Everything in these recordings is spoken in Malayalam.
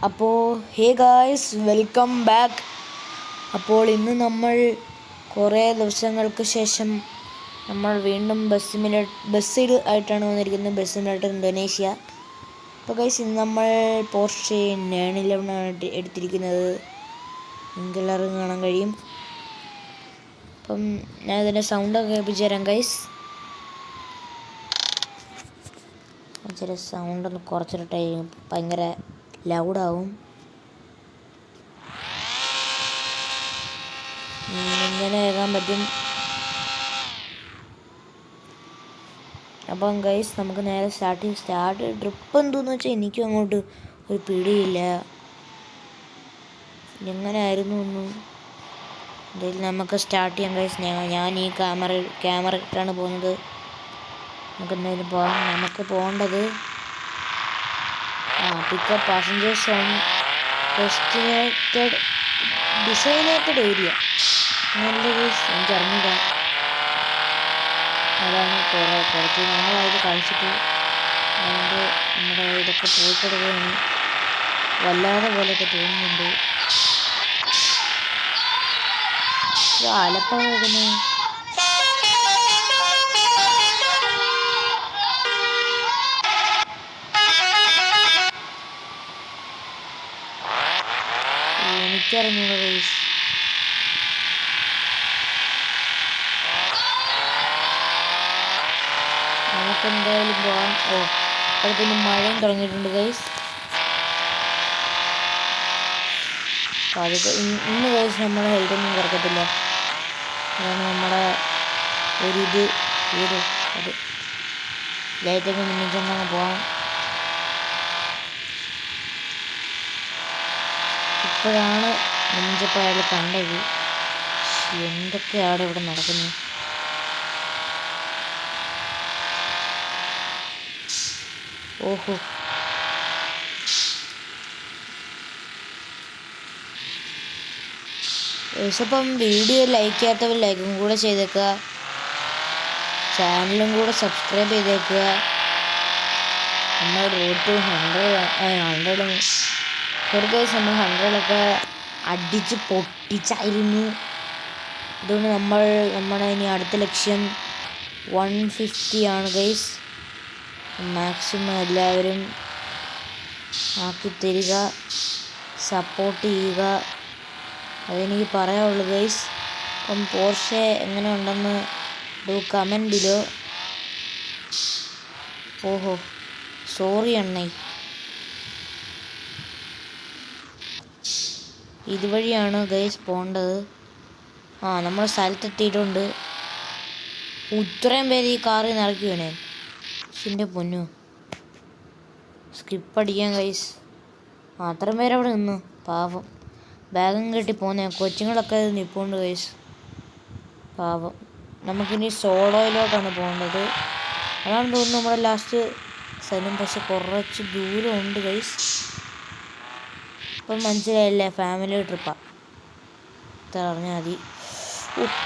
അപ്പോൾ ഹേ ഗായ്സ്, വെൽക്കം ബാക്ക്. അപ്പോൾ ഇന്ന് നമ്മൾ കുറേ ദിവസങ്ങൾക്ക് ശേഷം നമ്മൾ വീണ്ടും ബസ്സിൽ ആയിട്ടാണ് വന്നിരിക്കുന്നത്. Bus simulator Indonesia. അപ്പോൾ ഗൈസ്, ഇന്ന് നമ്മൾ പോർഷെ 911 എടുത്തിരിക്കുന്നത്. നിങ്ങൾക്ക് എല്ലാവർക്കും കാണാൻ കഴിയും. അപ്പം ഞാൻ ഇതിൻ്റെ സൗണ്ടൊക്കെ കേൾപ്പിച്ച് തരാം ഗൈസ്. ഇച്ചിരി സൗണ്ടൊന്ന് കുറച്ചിട്ടെ, ഭയങ്കര ലൗഡാവും. ഇങ്ങനെ കേൾക്കാൻ പറ്റും. അപ്പം ഗൈസ്, നമുക്ക് നേരെ സ്റ്റാർട്ട് ട്രിപ്പ് എന്തോന്ന് വെച്ചാൽ എനിക്കും അങ്ങോട്ട് ഒരു പിടിയില്ല. എങ്ങനെയായിരുന്നു ഒന്നും. എന്തായാലും നമുക്ക് സ്റ്റാർട്ട് ചെയ്യാം ഗൈസ്. ഞാൻ ഈ ക്യാമറ ഇട്ടാണ് പോകുന്നത്. നമുക്ക് എന്തായാലും പോകാം. നമുക്ക് പോകേണ്ടത് പിക്കപ്പ് പാസഞ്ചേഴ്സ് ഓൺ ഡിസൈനേറ്റഡ് ഏരിയ. നല്ല ഗൈസ്, എനിക്കറിഞ്ഞില്ല. അതാണ് കുറച്ച് നാളായിട്ട് കഴിച്ചിട്ട്. അതുകൊണ്ട് നമ്മുടെ ഇതൊക്കെ പോയിക്കിടുകയാണ്. വല്ലാതെ പോലെയൊക്കെ തോന്നുന്നുണ്ട്. ആലപ്പുഴ വരുന്നു. എനിക്കറിഞ്ഞൂടാ ഗൈസ്. നമുക്കെന്തായാലും പോകാം. അപ്പോഴത്തേനും മഴയും തുടങ്ങിയിട്ടുണ്ട് ഗൈസ്. അതൊക്കെ ഇന്ന് ഗൈസ് നമ്മുടെ ഹെൽത്തൊന്നും കുറക്കത്തില്ല. അതാണ് നമ്മുടെ അത് ലൈറ്റൊക്കെ മുന്നിൽ ചെന്നങ്ങ് പോകാം. ഇപ്പോഴാണ് മുഞ്ചപ്പോൾ അയാൾ കണ്ടത്. എന്തൊക്കെയാണ് ഇവിടെ നടക്കുന്നത്. ഓഹോ, അപ്പം വീഡിയോ ലൈക്ക് ചെയ്യാത്തവർ ലൈക്കും കൂടെ ചെയ്തേക്കുക. ചാനലും കൂടെ സബ്സ്ക്രൈബ് ചെയ്തേക്കുക. നമ്മൾ റോഡ് ടു 100 ഗൈസ്, നമ്മൾ 100 അടിച്ച് പൊട്ടിച്ചായിരുന്നു. അതുകൊണ്ട് നമ്മുടെ ഇനി അടുത്ത ലക്ഷ്യം 150 ആണ് ഗൈസ്. മാക്സിമം എല്ലാവരും ആക്കിത്തരിക, സപ്പോർട്ട് ചെയ്യുക. അതെനിക്ക് പറയാനുള്ളൂ ഗൈസ്. അപ്പം പോർഷെ എങ്ങനെ ഉണ്ടെന്ന് കമൻറ്റ് ബിലോ. ഓഹോ, സോറി അണ്ണേ. ഇതുവഴിയാണ് ഗൈസ് പോകേണ്ടത്. നമ്മൾ സ്ഥലത്തെത്തിയിട്ടുണ്ട്. ഇത്രയും പേര് ഈ കാറിൽ നിന്ന് ഇറക്കി വേണേ. എൻ്റെ പൊന്നു, സ്കിപ്പ് അടിക്കാൻ ഗൈസ്. അത്രയും പേരവിടെ നിന്നു. പാവം, ബാഗും കെട്ടി പോകുന്ന കൊച്ചുങ്ങളൊക്കെ നിൽപ്പുണ്ട് ഗൈസ്. പാവം. നമുക്കിനി സോളോയിലോട്ടാണ് പോകേണ്ടത്. അതാണ് തോന്നുന്നു നമ്മുടെ ലാസ്റ്റ് സ്ഥലം. പക്ഷെ കുറച്ച് ദൂരമുണ്ട് ഗൈസ്. ഇപ്പം മനസ്സിലായില്ലേ, ഫാമിലി ട്രിപ്പാണ്. ഇത്ര അറിഞ്ഞാൽ മതി.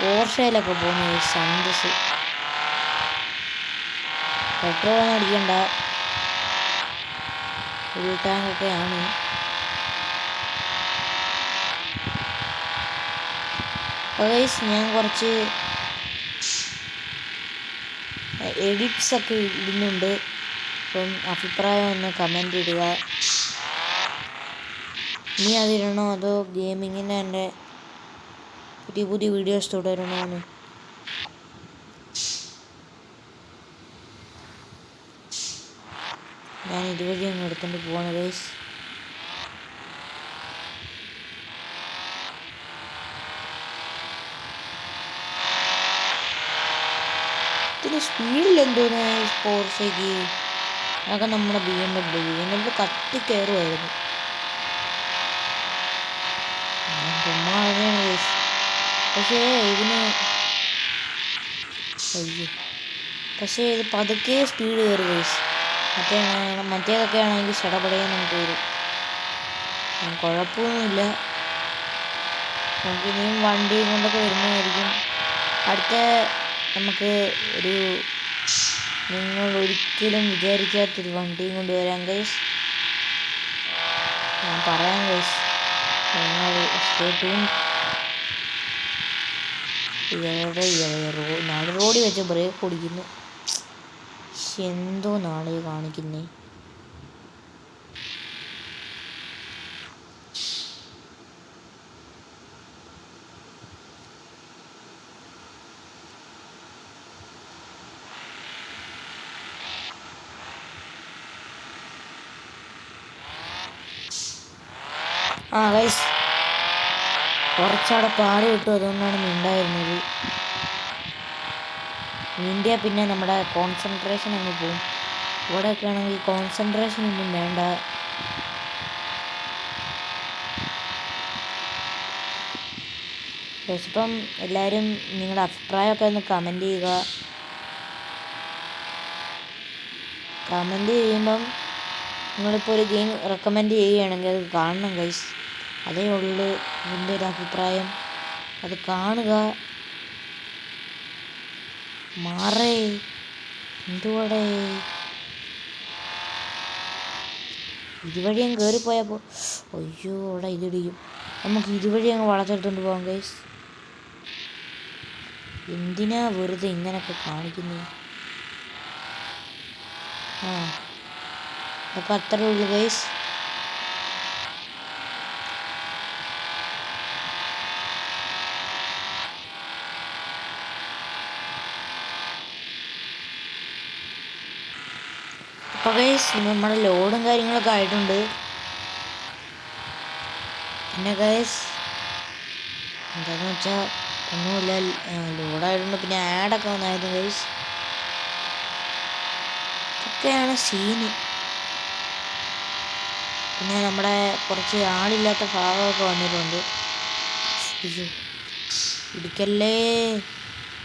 പോർഷയിലൊക്കെ പോകുന്നു ഗൈസ്. സന്തോഷം. പെട്രോളൊന്നും അടിക്കണ്ട, ഫുൾ ടാങ്കൊക്കെയാണ്. ഗൈസ്, ഞാൻ കുറച്ച് എഡിറ്റ്സ് ഒക്കെ ഇടുന്നുണ്ട്. അപ്പം അഭിപ്രായം ഒന്ന് കമൻ്റ് ഇടുക. ഇനി അതിടണോ അതോ ഗെയിമിങ്ങിന് എൻ്റെ പുതിയ വീഡിയോസ് തുടരണോ എന്ന്. ഞാൻ ഇതുവഴി അങ്ങ് എടുത്തുകൊണ്ട് പോവാണ് ഗൈസ്. ഇതിന് സ്പീഡിലെന്തോന്ന് പോർഷയ്ക്ക്. അതൊക്കെ നമ്മുടെ BMW കത്തിക്കയറുമായിരുന്നു. പക്ഷേ ഇത് പതുക്കെ സ്പീഡ് കയറും ഗൈസ്. മറ്റേതൊക്കെ ആണെങ്കിൽ ചടപടയാൻ നമുക്ക് വരും. കുഴപ്പമൊന്നുമില്ല. നമുക്ക് ഇനിയും വണ്ടിയും കൊണ്ടൊക്കെ വരുന്നതായിരിക്കും. നമുക്ക് നിങ്ങൾ ഒരിക്കലും വിചാരിക്കാത്തൊരു വണ്ടിയും കൊണ്ട് വരാം ഗൈസ്. ഞാൻ പറയാൻ ഗൈസ്. നിങ്ങൾ സ്റ്റേ ട്യൂൺ. നാട് റോഡിൽ വെച്ച് ബ്രേക്ക് ഓടിക്കുന്നു. എന്തോ നാട് കാണിക്കുന്നേ. ഗൈസ് കുറച്ചവിടെ പാട് കിട്ടും, അതുകൊണ്ടാണ് മിണ്ടായിരുന്നത്. ഇന്ത്യ പിന്നെ നമ്മുടെ കോൺസെൻട്രേഷൻ അങ്ങ് പോവും. ഇവിടെയൊക്കെ ആണെങ്കിൽ കോൺസെൻട്രേഷൻ ഒന്നും വേണ്ട. ഇപ്പം എല്ലാവരും നിങ്ങളുടെ അഭിപ്രായമൊക്കെ ഒന്ന് കമൻറ്റ് ചെയ്യുക. കമൻറ്റ് ചെയ്യുമ്പം നിങ്ങളിപ്പോൾ ഒരു ഗെയിം റെക്കമെൻഡ് ചെയ്യുകയാണെങ്കിൽ അത് കാണണം ഗൈസ്. അതേ ഉള്ളൂ എൻ്റെ ഒരു അഭിപ്രായം. അത് കാണുക. മാറേ എന്തുകൂടെ ഇതുവഴി അങ്ങ് കയറിപ്പോയപ്പോൾ അയ്യോ അവിടെ ഇതിടിയും. നമുക്ക് ഇതുവഴി അങ്ങ് വളച്ചെടുത്തോണ്ട് പോകാം ഗൈസ്. എന്തിനാ വെറുതെ ഇങ്ങനെയൊക്കെ കാണിക്കുന്നത്? അതൊക്കെ അത്രേ ഉള്ളൂ ഗൈസ്. അപ്പോൾ ഗൈസ് നമ്മുടെ ലോഡും കാര്യങ്ങളൊക്കെ ആയിട്ടുണ്ട്. പിന്നെ ഗൈസ് എന്താണെന്ന് വെച്ചാൽ ഒന്നുമില്ല, ലോഡായിട്ടുണ്ട്. പിന്നെ ആഡൊക്കെ വന്നായിരുന്നു ഗൈസ്. ഇതൊക്കെയാണ് സീന്. പിന്നെ നമ്മുടെ കുറച്ച് ആളില്ലാത്ത ഭാഗമൊക്കെ വന്നിട്ടുണ്ട്. ഇടിക്കല്ലേ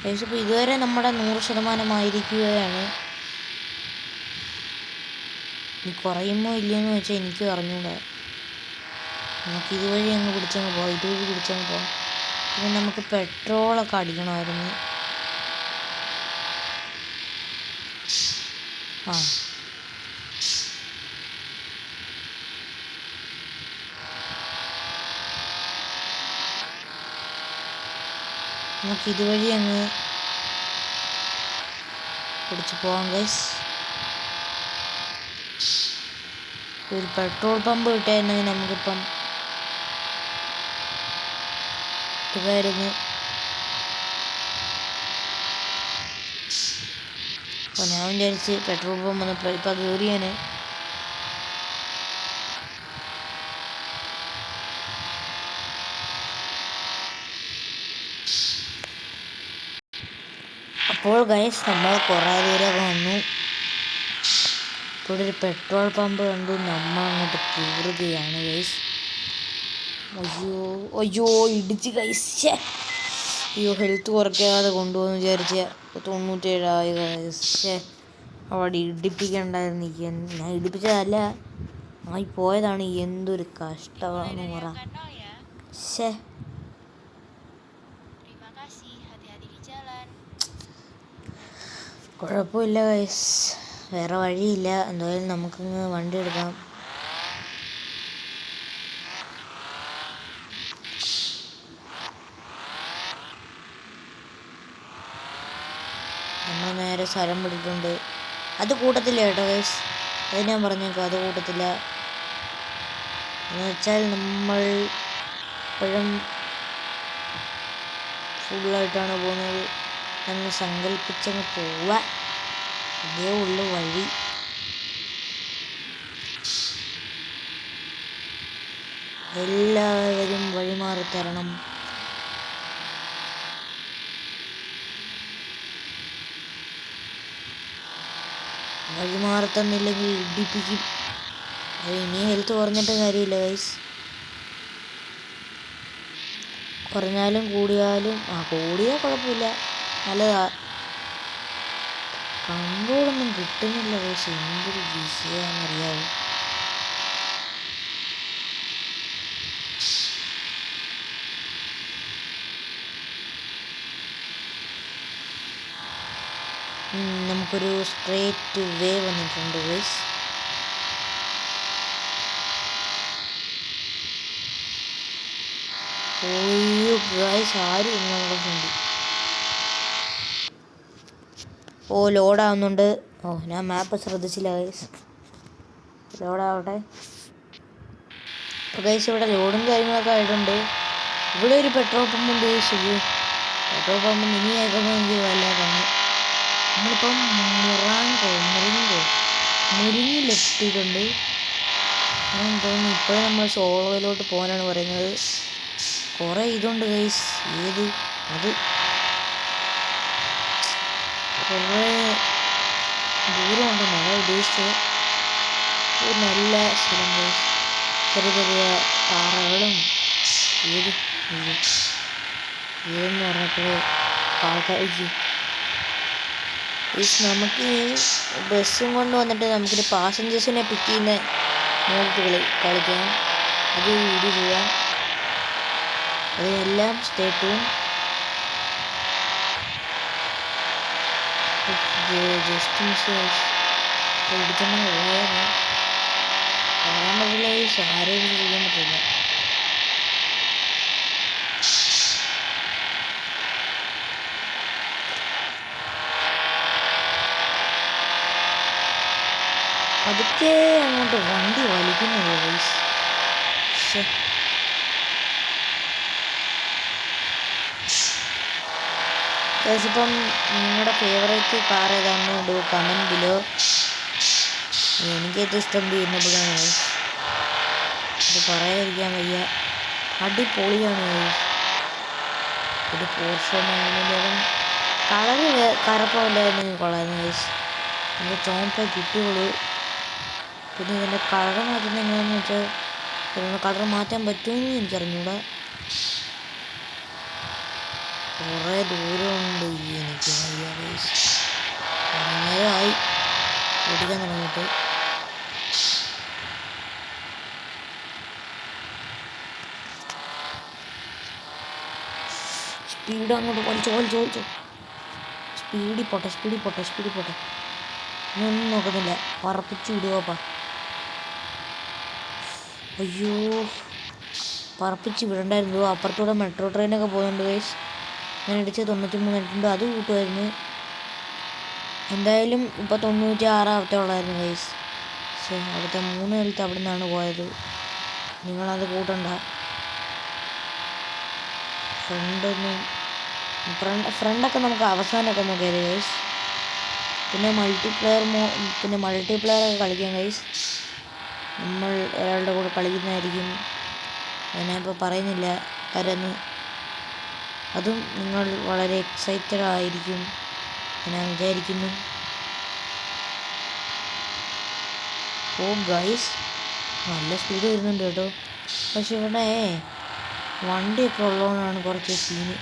ഗൈസ്. ഇപ്പോൾ ഇതുവരെ നമ്മുടെ 100% ഇനി കുറയുമോ ഇല്ലയെന്ന് വെച്ചാൽ എനിക്ക് അറിഞ്ഞൂടാ. നമുക്ക് ഇതുവഴി അങ്ങ് പിടിച്ചങ്ങ് പോകാം. ഇതുവഴി പിടിച്ചങ്ങ് പോകാം. പിന്നെ നമുക്ക് പെട്രോളൊക്കെ അടിക്കണമായിരുന്നു. നമുക്ക് ഇതുവഴി അങ്ങ് പിടിച്ച് പോകാം ഗൈസ്. ഒരു പെട്രോൾ പമ്പ് കിട്ടിയായിരുന്നെങ്കിൽ നമുക്കിപ്പം ഇതായിരുന്നു. അപ്പോൾ ഞാൻ വിചാരിച്ച് പെട്രോൾ പമ്പ് വന്നപ്പോൾ ഇപ്പം കയറിയാണ്. അപ്പോൾ ഗൈസ് നമ്മൾ കുറേ ദൂരമൊക്കെ വന്നു. ഇവിടെ ഒരു പെട്രോൾ പമ്പ് കണ്ടു. നമ്മൾ അങ്ങോട്ട് കയറുകയാണ് ഗൈസ്. അയ്യോ ഇടിച്ച് ഗൈസ്. അയ്യോ ഹെൽത്ത് കുറയ്ക്കാതെ കൊണ്ടുപോകുന്നു വിചാരിച്ച 97 ഗൈസ്. അവിടെ ഇടിപ്പിക്കണ്ടായിരുന്നു. ഞാൻ ഇടിപ്പിച്ചതല്ല, ആയി പോയതാണ്. എന്തൊരു കഷ്ടമാണെന്ന് പറ. കുഴപ്പമില്ല ഗൈസ്, വേറെ വഴിയില്ല. എന്തായാലും നമുക്കങ്ങ് വണ്ടി എടുക്കാം. നമ്മൾ നേരെ സ്ഥലം പിടിച്ചിട്ടുണ്ട്. അത് കൂട്ടത്തില്ല കേട്ടോ ഗൈസ്, അത് ഞാൻ പറഞ്ഞേക്കാം. അത് കൂട്ടത്തില്ല എന്ന് വെച്ചാൽ നമ്മൾ ഇപ്പോഴും ഫുള്ളായിട്ടാണ് പോകുന്നത്. അങ്ങ് സങ്കല്പിച്ചങ്ങ് പോവുക, അതേ ഉള്ളു വഴി. എല്ലാവരും വഴിമാറി തരണം. വഴിമാറി തന്നില്ലെങ്കിൽ ഇടിപ്പിക്കും. അത് ഇനി ഹെൽത്ത് കുറഞ്ഞിട്ട് കാര്യമില്ല ഗൈസ്. കുറഞ്ഞാലും കൂടിയാലും കൂടിയാൽ കുഴപ്പമില്ല, നല്ലതാ. കൺട്രോളൊന്നും കിട്ടുന്നില്ല ഗൈസ്, എന്തൊരു വിഷയമാണെന്നറിയാവോ. നമുക്കൊരു സ്ട്രേറ്റ് വേ വന്നിട്ടുണ്ട് ഗൈസ്. ഓയ്യോ ഗൈസ് ആരും ഇല്ല നമ്മുടെ ഫ്രണ്ട്. ഓ ലോഡാവുന്നുണ്ട്. ഓ ഞാൻ മാപ്പ് ശ്രദ്ധിച്ചില്ല ഗൈസ്. ലോഡാവട്ടെ. അപ്പോൾ ഗൈസ് ഇവിടെ ലോഡും കാര്യങ്ങളൊക്കെ ആയിട്ടുണ്ട്. ഇവിടെ ഒരു പെട്രോൾ പമ്പ് ഉണ്ട് ഗൈസ്. ഇത് പെട്രോൾ പമ്പ് മിനി ആക്കുമ്പോൾ എനിക്ക് വല്ലാതാണ്. നമ്മളിപ്പം മുരിങ്ങിലെത്തിയിട്ടുണ്ട്. ഞാൻ തോന്നുന്നു ഇപ്പോഴും നമ്മൾ സോളോയിലോട്ട് പോകാനാണ് പറയുന്നത്. കുറേ ഇതുണ്ട് ഗൈസ്. ഏത് അത് കുറേ ദൂരമുണ്ടെന്ന് അതാ ഉദ്ദേശിച്ചത്. ഒരു നല്ല സ്ഥലം ഗൈസ്. ചെറിയ ചെറിയ പാറകളും ഏതെന്ന് പറഞ്ഞപ്പോൾ ആൾക്കാർക്ക് നമുക്ക് ബസ്സും കൊണ്ട് വന്നിട്ട് നമുക്കൊരു പാസഞ്ചേഴ്സിനെ പിക്ക് ചെയ്യുന്ന മോഡ് കളിക്കാം. അത് വീഡിയോ ചെയ്യാം. അതെല്ലാം സ്റ്റേറ്റും ജസ്റ്റ് മിസ് ഇടിച്ചെണ്ണ ഉള്ളതാണ്. കാണാൻ പറ്റില്ല. ആരെയും ചെയ്യാൻ പറ്റില്ല. പതുക്കെ അങ്ങോട്ട് വണ്ടി വലിക്കുന്നു ഗൈസ്. ഇപ്പം നിങ്ങളുടെ ഫേവറേറ്റ് കാർ ഏതാണെന്ന് ഇടൂ കമൻറ്റ് ബിലോ. എനിക്കേറ്റവും ഇഷ്ടം BMW ആണ്. ഇത് പറയാതിരിക്കാൻ വയ്യ. അടിപൊളിയാണ്. ഒരു പോർഷനായാലും കളറ് കറപ്പമില്ലായിരുന്നു കൊള്ളായിരുന്നു ഗൈസ്. എൻ്റെ ചോമ്പ കിട്ടിയുള്ളൂ. പിന്നെ ഇതിൻ്റെ കളർ മാറ്റുന്നത് എങ്ങനെയാണെന്ന് വെച്ചാൽ ഇതിൻ്റെ കളർ മാറ്റാൻ പറ്റുമെന്ന് എനിക്കറിഞ്ഞൂടാ. കുറേ ദൂരമുണ്ട്. എനിക്ക് വയ്യ ഗൈസ്. നേരമായി ഓടിക്കാൻ തുടങ്ങിയിട്ട്. സ്പീഡ് അങ്ങോട്ട് വലിച്ചു. സ്പീഡിൽ പോട്ടെ. ഇതൊന്നും നോക്കുന്നില്ല. പറപ്പിച്ച് വിടുവാപ്പാ. അയ്യോ പറപ്പിച്ച് വിടണ്ടായിരുന്നു. അപ്പുറത്തൂടെ മെട്രോ ട്രെയിനൊക്കെ പോകുന്നുണ്ട് ഗൈസ്. ഞാൻ അടിച്ച് 93 ആയിട്ടുണ്ട്. അത് കൂട്ടുമായിരുന്നു. എന്തായാലും ഇപ്പോൾ 96 ഉള്ളായിരുന്നു ഗൈസ്. പക്ഷേ അവിടുത്തെ 3 ഹെൽത്ത് അവിടെ നിന്നാണ് പോയത്. നിങ്ങളത് കൂട്ടണ്ട. ഫ്രണ്ടൊക്കെ നമുക്ക് അവസാനമൊക്കെ നോക്കിയത് ഗൈസ്. പിന്നെ മൾട്ടിപ്ലെയറൊക്കെ കളിക്കാം ഗൈസ്. നമ്മൾ ഒരാളുടെ കൂടെ കളിക്കുന്നതായിരിക്കും. ഞാനിപ്പോൾ പറയുന്നില്ല ആരെന്ന്. അതും നിങ്ങൾ വളരെ എക്സൈറ്റഡ് ആയിരിക്കും ഞാൻ വിചാരിക്കുന്നു. ഓ ഗൈസ് നല്ല സ്പീഡ് വരുന്നുണ്ട് കേട്ടോ. പക്ഷെ ഇവിടെ വണ്ടിയൊക്കെ ഉള്ളതുകൊണ്ടാണ് കുറച്ച് സീന്.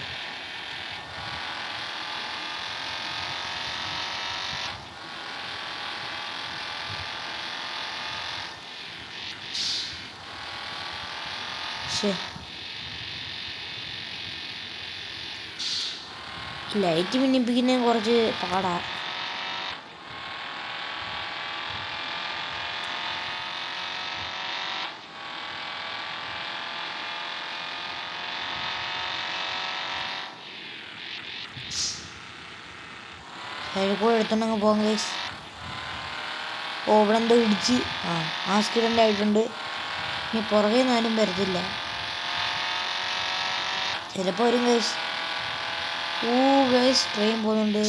ലൈറ്റ് മിന്നിപ്പിക്കുന്നത് കുറച്ച് പാടാ. കൂടെ എടുത്തോണ്ടങ്ങ് പോകാം ഗൈസ്. ഓ ഇവിടെ എന്തോ ഇടിച്ച് ആക്സിഡൻ്റ് ആയിട്ടുണ്ട്. ഇനി പുറകെ നിന്നാലും വരത്തില്ല. ചിലപ്പോൾ വരും ഗൈസ്. ഓ ഗൈസ് ട്രെയിൻ പോകുന്നുണ്ട്.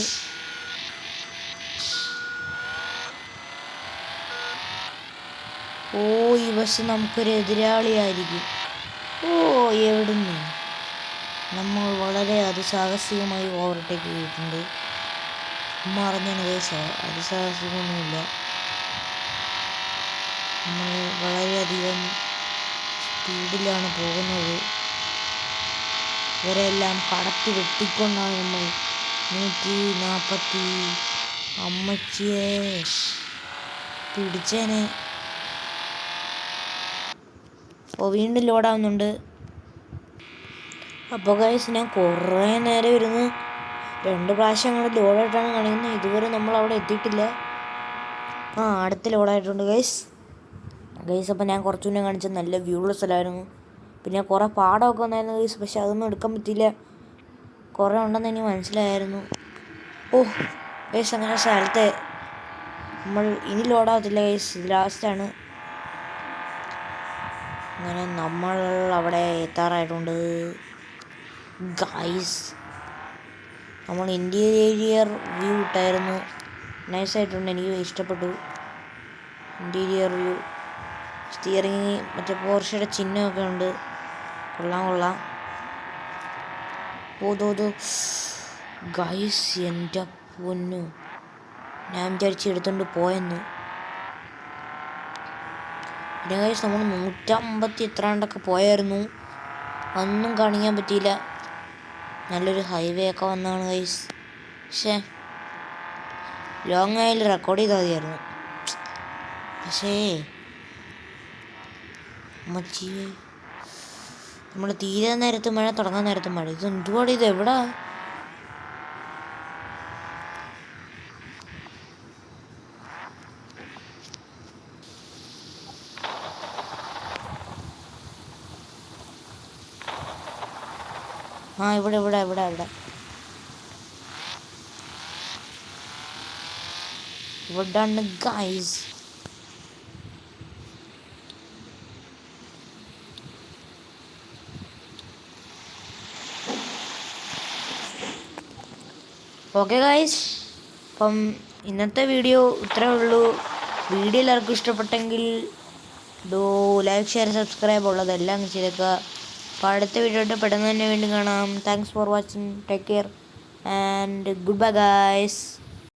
ഓ ഈ ബസ് നമുക്കൊരു എതിരാളിയായിരിക്കും. ഓ എവിടുന്ന് നമ്മൾ വളരെ അതിസാഹസികമായി ഓവർടേക്ക് ചെയ്തിട്ടുണ്ട്. മറിഞ്ഞാണ് ഗൈസ്. അതിസാഹസികമൊന്നുമില്ല. നമ്മൾ വളരെയധികം സ്പീഡിലാണ് പോകുന്നത്. ഇവരെല്ലാം കടത്തി വെട്ടിക്കൊണ്ടാണ് നമ്മൾ 140 അമ്മച്ചിയെ പിടിച്ചേനെ. അപ്പോൾ വീണ്ടും ലോഡാവുന്നുണ്ട്. അപ്പോൾ ഗൈസ് ഞാൻ കുറേ നേരം ഇരുന്ന് 2 പ്രാവശ്യം അങ്ങോട്ട് ലോഡായിട്ടാണ് കാണിക്കുന്നത്. ഇതുവരെ നമ്മൾ അവിടെ എത്തിയിട്ടില്ല. അടുത്ത ലോഡായിട്ടുണ്ട് ഗൈസ്. അപ്പോൾ ഞാൻ കുറച്ചു മുന്നേ കാണിച്ച നല്ല വ്യൂ ഉള്ള സ്ഥലമായിരുന്നു. പിന്നെ കുറേ പാടമൊക്കെ ഉണ്ടായിരുന്നു ഗൈസ്. പക്ഷെ അതൊന്നും എടുക്കാൻ പറ്റിയില്ല. കുറേ ഉണ്ടെന്ന് എനിക്ക് മനസ്സിലായിരുന്നു. ഓ ഗൈസ്, അങ്ങനെ സ്ഥലത്തെ നമ്മൾ ഇനി ലോഡാകത്തില്ല ഗൈസ്, ഇത് ലാസ്റ്റാണ്. അങ്ങനെ നമ്മൾ അവിടെ എത്താറായിട്ടുണ്ട് ഗൈസ്. നമ്മൾ ഇൻറ്റീരിയർ വ്യൂ ഇട്ടായിരുന്നു. നൈസായിട്ടുണ്ട്, എനിക്ക് ഇഷ്ടപ്പെട്ടു ഇൻറ്റീരിയർ വ്യൂ. സ്റ്റിയറിങ് മറ്റേ പോർഷയുടെ ചിഹ്നമൊക്കെ ഉണ്ട്. കൊള്ളാം. ഓതോ ഗൈസ്, എൻ്റെ പൊന്നു, ഞാൻ വിചാരിച്ച് എടുത്തുകൊണ്ട് പോയെന്ന്. പിന്നെ ഗൈസ് നമ്മൾ 150 എത്രാണ്ടൊക്കെ പോയായിരുന്നു. ഒന്നും കാണിക്കാൻ പറ്റിയില്ല. നല്ലൊരു ഹൈവേ ഒക്കെ വന്നതാണ് ഗൈസ്. പക്ഷേ ലോങ് ആയാലും റെക്കോർഡ് ചെയ്താൽ മതിയായിരുന്നു. പക്ഷേ നമ്മൾ തീരെ നേരത്ത് മഴ, തുടങ്ങാൻ നേരത്ത് മഴ. ഇത് എന്തുപാട്, ഇത് എവിടാ? ആ ഇവിടെ ഇവിടാണ് ഗൈസ്. ഓക്കെ ഗൈസ്, അപ്പം ഇന്നത്തെ വീഡിയോ ഇത്രേ ഉള്ളൂ. വീഡിയോ എല്ലാവർക്കും ഇഷ്ടപ്പെട്ടെങ്കിൽ ലൈക്ക്, ഷെയർ, സബ്സ്ക്രൈബ് ഉള്ളതെല്ലാം ചെയ്തേക്കുക. അപ്പോൾ അടുത്ത വീഡിയോ ആയിട്ട് പെട്ടെന്ന് തന്നെ വീണ്ടും കാണാം. Thanks for watching. Take care and good bye guys.